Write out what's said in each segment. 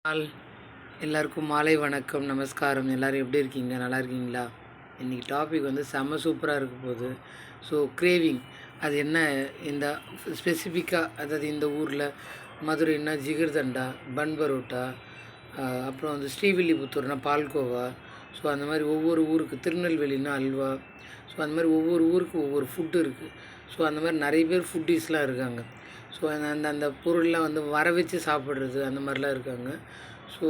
நாள் எல்லாருக்கும் மாலை வணக்கம், நமஸ்காரம். எல்லோரும் எப்படி இருக்கீங்க? நல்லா இருக்கீங்களா? இன்றைக்கி டாபிக் வந்து செம்ம சூப்பராக இருக்க போகுது. ஸோ கிரேவிங் அது என்ன, இந்த ஸ்பெசிஃபிக்காக, அதாவது இந்த ஊரில் மதுரைன்னா ஜிகர்தண்டா, பன் பரோட்டா, அப்புறம் வந்து ஸ்ரீவில்லிபுத்தூர்னா பால்கோவா. ஸோ அந்த மாதிரி ஒவ்வொரு ஊருக்கு, திருநெல்வேலினா அல்வா. ஸோ அந்த மாதிரி ஒவ்வொரு ஊருக்கு ஒவ்வொரு ஃபுட்டு இருக்குது. ஸோ அந்த மாதிரி நிறைய பேர் ஃபுட்டீஸ்லாம் இருக்காங்க. ஸோ அந்த அந்த பொருள்லாம் வந்து வர வச்சு சாப்பிட்றது, அந்த மாதிரிலாம் இருக்காங்க. ஸோ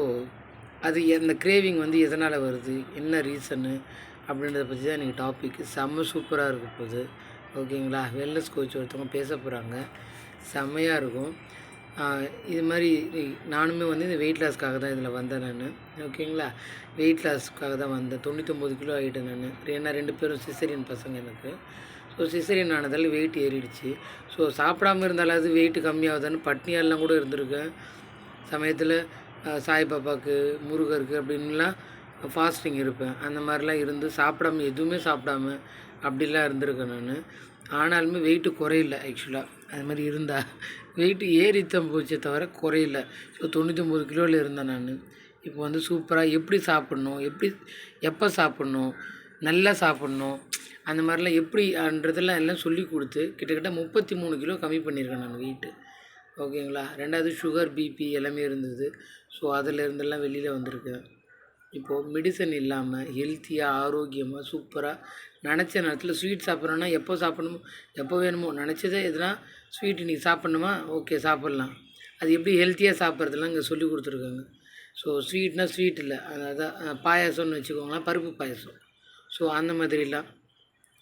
அது அந்த கிரேவிங் வந்து எதனால் வருது, என்ன ரீசனு அப்படின்றத பற்றி தான் இன்றைக்கி டாபிக். செம்ம சூப்பராக இருக்க போகுது. ஓகேங்களா? வெல்னஸ் கோச் ஒருத்தவங்க பேச போகிறாங்க, செம்மையாக இருக்கும். இது மாதிரி நானுமே வந்து இந்த வெயிட் லாஸ்க்காக தான் இதில் வந்தேன் நான். ஓகேங்களா? வெயிட் லாஸ்க்காக தான் வந்தேன். 99 கிலோ ஆகிட்டேன் நான். ஏன்னா 2 பேரும் சிசரியன் பசங்க எனக்கு. ஸோ சிசரியன் ஆனதால் வெயிட் ஏறிடுச்சு. ஸோ சாப்பிடாமல் இருந்தாலாவது வெயிட் கம்மியாகுதுன்னு பட்னியாலாம் கூட இருந்திருக்கேன். சமயத்தில் சாய்பாபாவுக்கு, முருகருக்கு அப்படின்லாம் ஃபாஸ்டிங் இருப்பேன். அந்த மாதிரிலாம் இருந்து சாப்பிடாம, எதுவுமே சாப்பிடாம அப்படிலாம் இருந்திருக்கேன் நான். ஆனாலுமே வெயிட்டு குறையில. ஆக்சுவலாக அது மாதிரி இருந்தால் வெயிட்டு ஏறித்தான் போச்சே தவிர குறையில. ஸோ 99 கிலோவில் இருந்தேன் நான். இப்போ வந்து சூப்பராக எப்படி சாப்பிட்ணும், எப்போ சாப்பிட்ணும், நல்லா சாப்பிட்ணும், அந்த மாதிரிலாம் எப்படின்றதெல்லாம் எல்லாம் சொல்லி கொடுத்து கிட்டத்தட்ட 33 கிலோ கம்மி பண்ணியிருக்கேன் நான் வெயிட்டு. ஓகேங்களா? 2வது சுகர், பிபி எல்லாமே இருந்தது. ஸோ அதிலேருந்தெல்லாம் வெளியில் வந்திருக்கேன். இப்போது மெடிசன் இல்லாமல் ஹெல்த்தியாக, ஆரோக்கியமாக, சூப்பராக நினச்ச நேரத்தில் ஸ்வீட் சாப்பிட்றோன்னா எப்போ சாப்பிட்ணுமோ, எப்போ வேணுமோ நினச்சதே எதுனா ஸ்வீட் இன்றைக்கி சாப்பிட்ணுமா, ஓகே சாப்பிட்லாம். அது எப்படி ஹெல்த்தியாக சாப்பிட்றதுலாம் இங்கே சொல்லி கொடுத்துருக்காங்க. ஸோ ஸ்வீட்னால் ஸ்வீட் இல்லை, அதாவது பாயாசம்னு வச்சுக்கோங்களேன், பருப்பு பாயாசம். ஸோ அந்த மாதிரிலாம்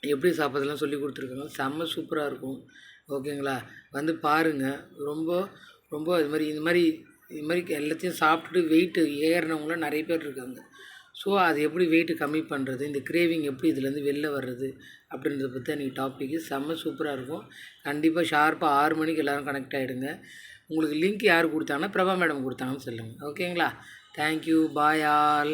எப்படி சாப்பிட்றதுலாம் சொல்லி கொடுத்துருக்காங்க. செம்ம சூப்பராக இருக்கும். ஓகேங்களா? வந்து பாருங்கள். ரொம்ப ரொம்ப இது மாதிரி எல்லாத்தையும் சாப்பிட்டுட்டு வெயிட்டு ஏறினவங்களாம் நிறைய பேர் இருக்காங்க. ஸோ அது எப்படி வெயிட்டு கம்மி பண்ணுறது, இந்த கிரேவிங் எப்படி இதுலேருந்து வெளில வர்றது அப்படின்றத பற்றி அன்றைக்கி டாப்பிக்கு செம்ம சூப்பராக இருக்கும். கண்டிப்பாக ஷார்ப்பாக 6 மணிக்கு எல்லோரும் கனெக்ட் ஆகிடுங்க. உங்களுக்கு லிங்க் யார் கொடுத்தாங்கன்னா பிரபா மேடம் கொடுத்தாங்கன்னு சொல்லுங்கள். ஓகேங்களா? Thank you, bye all.